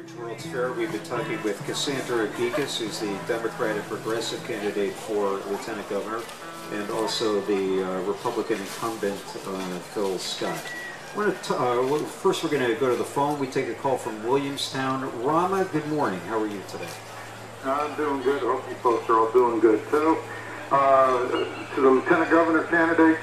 Tunbridge World's Fair. We've been talking with Cassandra Gekas, who's the Democratic Progressive candidate for Lieutenant Governor, and also the Republican incumbent, Phil Scott. First, we're going to go to the phone. We take a call from Williamstown. Rama, good morning. How are you today? I'm doing good. I hope you folks are all doing good, too. To the Lieutenant Governor candidates,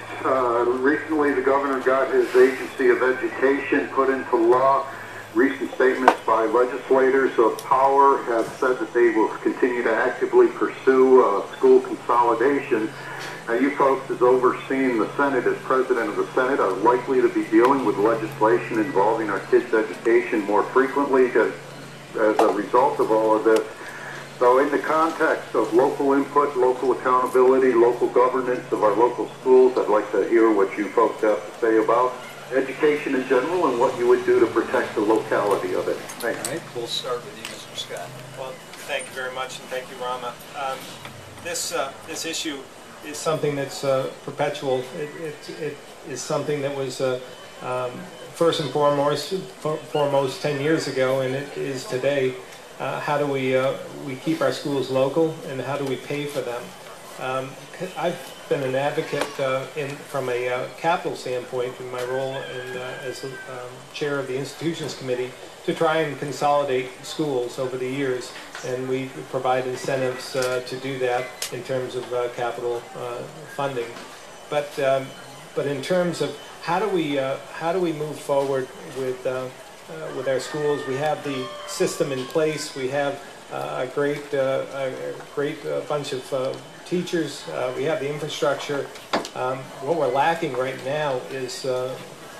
recently the Governor got his Agency of Education put into law. Recent statements by legislators of power have said that they will continue to actively pursue school consolidation. Now, you folks, as overseeing the Senate, as President of the Senate, are likely to be dealing with legislation involving our kids' education more frequently as a result of all of this. So in the context of local input, local accountability, local governance of our local schools, I'd like to hear what you folks have to say about education in general and what you would do to protect the locality of it. Thanks. All right, we'll start with you, Mr. Scott. Well, thank you very much, and thank you, Rama. This issue is something that's perpetual. It is something that was first and foremost 10 years ago, and it is today. How do we keep our schools local, and how do we pay for them? I've been an advocate from a capital standpoint in my role as chair of the Institutions Committee to try and consolidate schools over the years, and we provide incentives to do that in terms of capital funding. But in terms of how do we move forward with our schools, we have the system in place. We have a great bunch of teachers. We have the infrastructure. What we're lacking right now is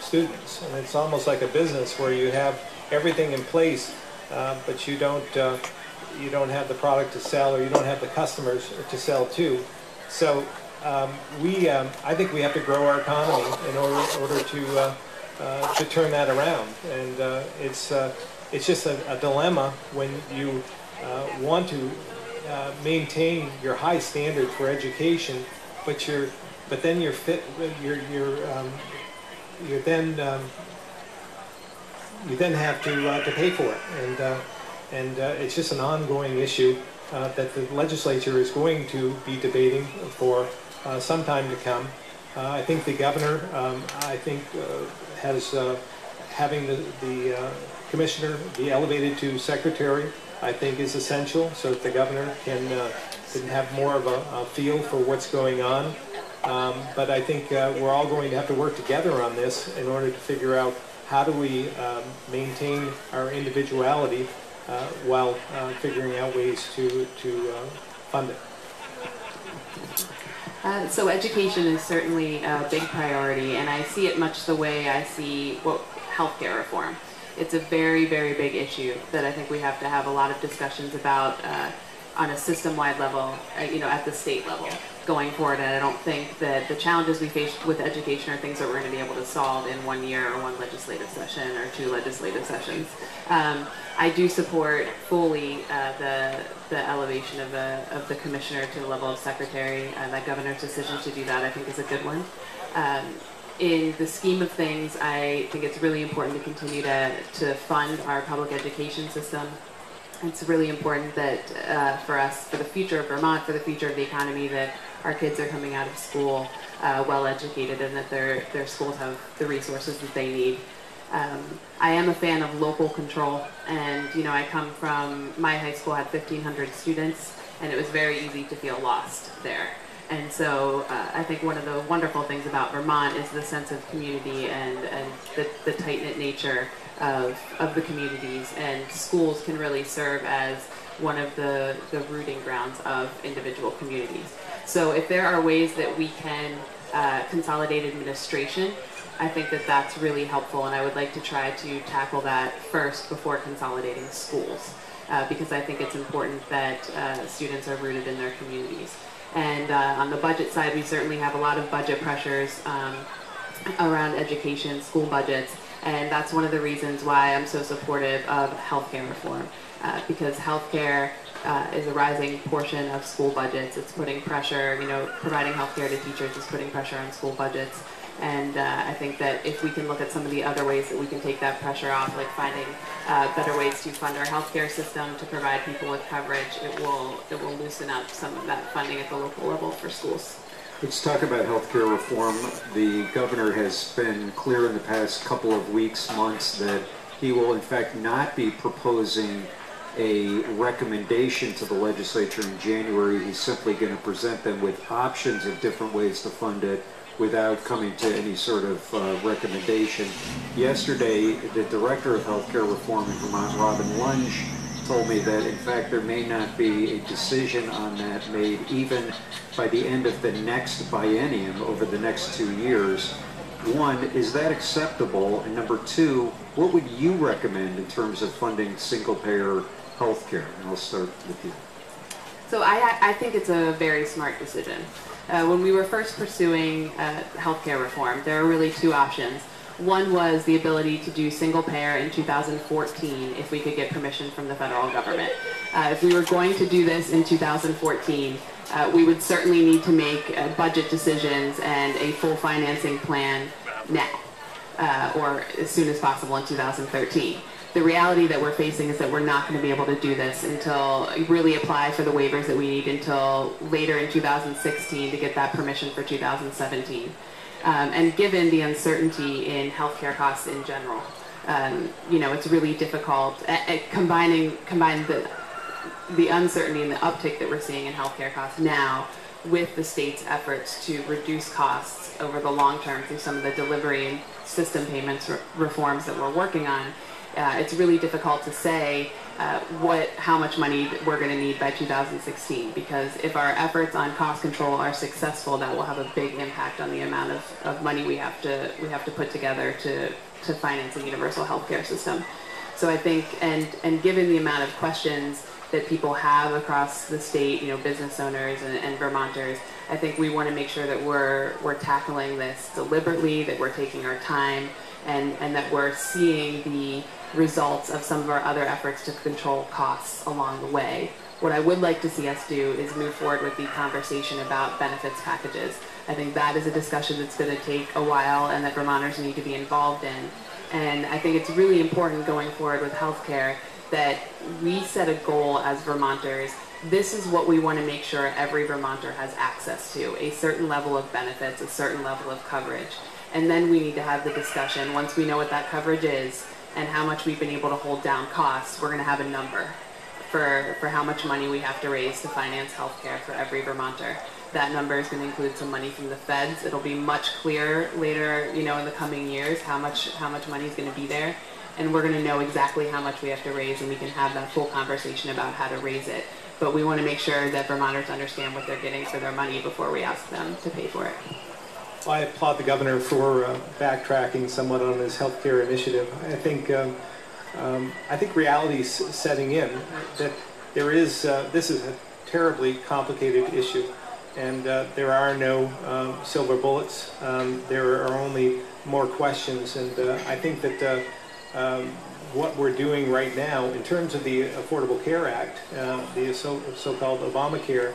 students, and it's almost like a business where you have everything in place, but you don't have the product to sell, or you don't have the customers to sell to. So I think we have to grow our economy in order to turn that around, and it's just a dilemma when you want to maintain your high standard for education, but then you then have to pay for it, and it's just an ongoing issue that the legislature is going to be debating for some time to come. I think the governor, has having the commissioner be elevated to secretary, I think, is essential, so that the governor can have more of a feel for what's going on. But I think we're all going to have to work together on this in order to figure out how do we maintain our individuality while figuring out ways to fund it. So education is certainly a big priority, and I see it much the way I see healthcare reform. It's a very, very big issue that I think we have to have a lot of discussions about on a system-wide level, at the state level going forward. And I don't think that the challenges we face with education are things that we're going to be able to solve in 1 year or one legislative session or 2 legislative sessions. I do support fully the elevation of the commissioner to the level of secretary. That governor's decision to do that, I think, is a good one. In the scheme of things, I think it's really important to continue to fund our public education system. It's really important that for us, for the future of Vermont, for the future of the economy, that our kids are coming out of school well educated, and that their schools have the resources that they need. I am a fan of local control, and I come from, my high school had 1,500 students, and it was very easy to feel lost there. And so I think one of the wonderful things about Vermont is the sense of community and the tight-knit nature of the communities, and schools can really serve as one of the rooting grounds of individual communities. So if there are ways that we can consolidate administration, I think that that's really helpful, and I would like to try to tackle that first before consolidating schools, because I think it's important that students are rooted in their communities. And on the budget side, we certainly have a lot of budget pressures around education, school budgets, and that's one of the reasons why I'm so supportive of healthcare reform, because healthcare is a rising portion of school budgets. It's putting pressure, providing healthcare to teachers is putting pressure on school budgets. And I think that if we can look at some of the other ways that we can take that pressure off, like finding better ways to fund our healthcare system to provide people with coverage, it will loosen up some of that funding at the local level for schools. Let's talk about healthcare reform. The governor has been clear in the past couple of weeks, months, that he will in fact not be proposing a recommendation to the legislature in January. He's simply going to present them with options of different ways to fund it without coming to any sort of recommendation. Yesterday, the director of healthcare reform in Vermont, Robin Lunge, told me that in fact there may not be a decision on that made even by the end of the next biennium over the next 2 years. One, is that acceptable? And number two, what would you recommend in terms of funding single-payer health care? And I'll start with you. So I think it's a very smart decision. When we were first pursuing healthcare reform, there were really two options. One was the ability to do single payer in 2014 if we could get permission from the federal government. If we were going to do this in 2014, we would certainly need to make budget decisions and a full financing plan now, or as soon as possible in 2013. The reality that we're facing is that we're not going to be able to do this until really apply for the waivers that we need until later in 2016 to get that permission for 2017. And given the uncertainty in healthcare costs in general, it's really difficult. Combine the uncertainty and the uptick that we're seeing in healthcare costs now with the state's efforts to reduce costs over the long term through some of the delivery and system payments reforms that we're working on. It's really difficult to say how much money we're going to need by 2016, because if our efforts on cost control are successful, that will have a big impact on the amount of money we have to put together to finance a universal healthcare system. So I think, and given the amount of questions that people have across the state, business owners and Vermonters, I think we want to make sure that we're tackling this deliberately, that we're taking our time, and that we're seeing the results of some of our other efforts to control costs along the way. What I would like to see us do is move forward with the conversation about benefits packages. I think that is a discussion that's going to take a while and that Vermonters need to be involved in. And I think it's really important going forward with healthcare that we set a goal as Vermonters. This is what we want to make sure every Vermonter has access to, a certain level of benefits, a certain level of coverage. And then we need to have the discussion, once we know what that coverage is and how much we've been able to hold down costs, we're going to have a number for how much money we have to raise to finance healthcare for every Vermonter. That number is going to include some money from the feds. It'll be much clearer later, in the coming years, how much money is going to be there. And we're going to know exactly how much we have to raise, and we can have that full conversation about how to raise it. But we want to make sure that Vermonters understand what they're getting for their money before we ask them to pay for it. Well, I applaud the governor for backtracking somewhat on his healthcare initiative. I think reality is setting in that this is a terribly complicated issue, and there are no silver bullets. There are only more questions, and I think that what we're doing right now in terms of the Affordable Care Act, the so-called Obamacare,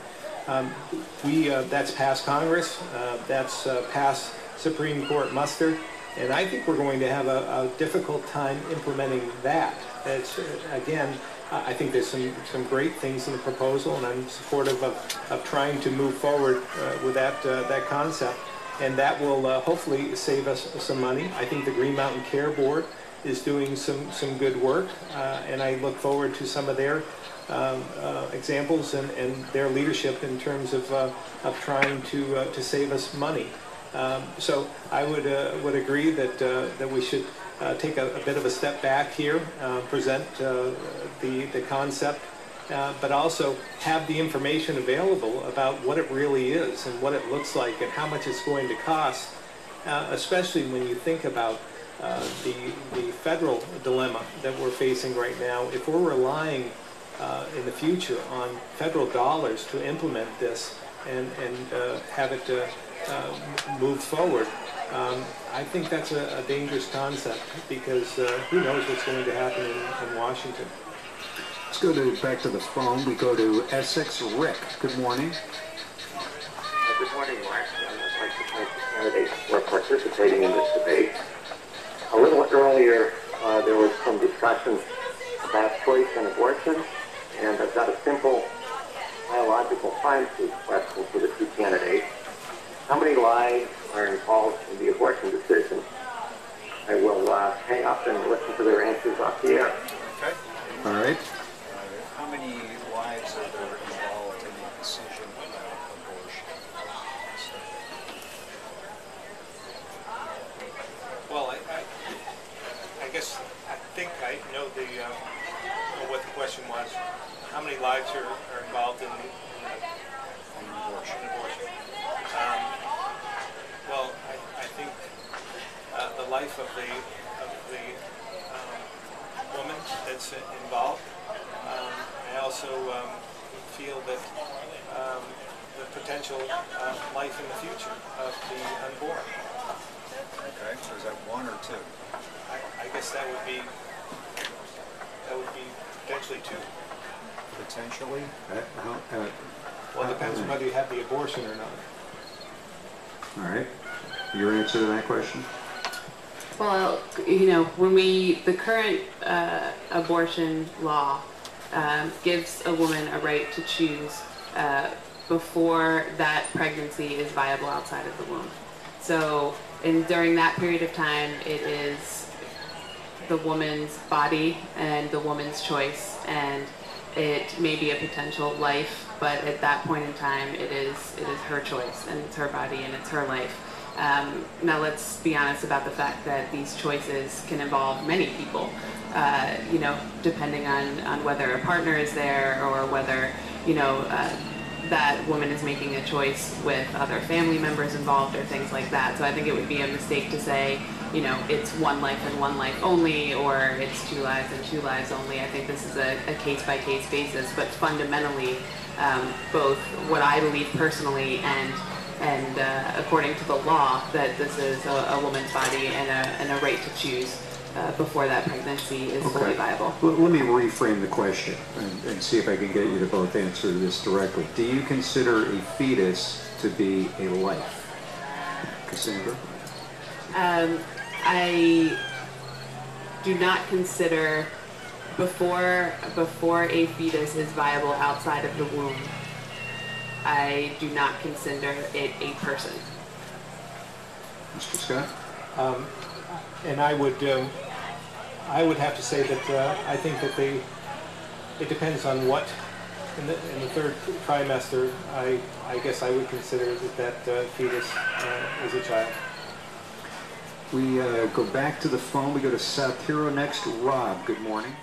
that's passed Congress, that's passed Supreme Court muster, and I think we're going to have a difficult time implementing that. It's, again, I think there's some great things in the proposal, and I'm supportive of trying to move forward with that concept, and that will hopefully save us some money. I think the Green Mountain Care Board is doing some good work, and I look forward to some of their examples and their leadership in terms of trying to save us money. So I would agree that we should take a bit of a step back here, present the concept, but also have the information available about what it really is and what it looks like and how much it's going to cost, especially when you think about the federal dilemma that we're facing right now. If we're relying in the future on federal dollars to implement this and have it move forward, I think that's a dangerous concept, because who knows what's going to happen in Washington. Let's go back to the phone. We go to Essex. Rick, good morning. Good morning, Mark. I'd like to thank the candidates for participating in this debate. A little earlier, there was some discussion about choice and abortion, and I've got a simple biological sciences question for the two candidates. How many lives are involved in the abortion decision? I will hang up and listen to their answers off the air. Okay. All right. How many lives are there involved in the decision about abortion? Well, I guess I think I know what the question was. How many lives are involved in abortion? Well, I think the life of the woman that's involved. I also feel that the potential life in the future of the unborn. Okay, so is that one or two? I guess that would be potentially two. Potentially? Well, it depends on whether you have the abortion or not. All right. Your answer to that question? Well, when the current abortion law gives a woman a right to choose before that pregnancy is viable outside of the womb. So, during that period of time, it is the woman's body and the woman's choice, and it may be a potential life, but at that point in time, it is her choice, and it's her body, and it's her life. Now let's be honest about the fact that these choices can involve many people, depending on whether a partner is there or whether, that woman is making a choice with other family members involved or things like that. So I think it would be a mistake to say, it's one life and one life only, or it's 2 lives and 2 lives only. I think this is a case-by-case basis, but fundamentally, both what I believe personally and according to the law, that this is a woman's body and a right to choose before that pregnancy is fully viable. Let me reframe the question and see if I can get you to both answer this directly. Do you consider a fetus to be a life? Cassandra? I do not consider before a fetus is viable outside of the womb, I do not consider it a person. Mr. Scott? And I would have to say that I think that it depends on what in the third trimester. I guess I would consider that fetus is a child. We go back to the phone. We go to South Hero next. Rob, good morning.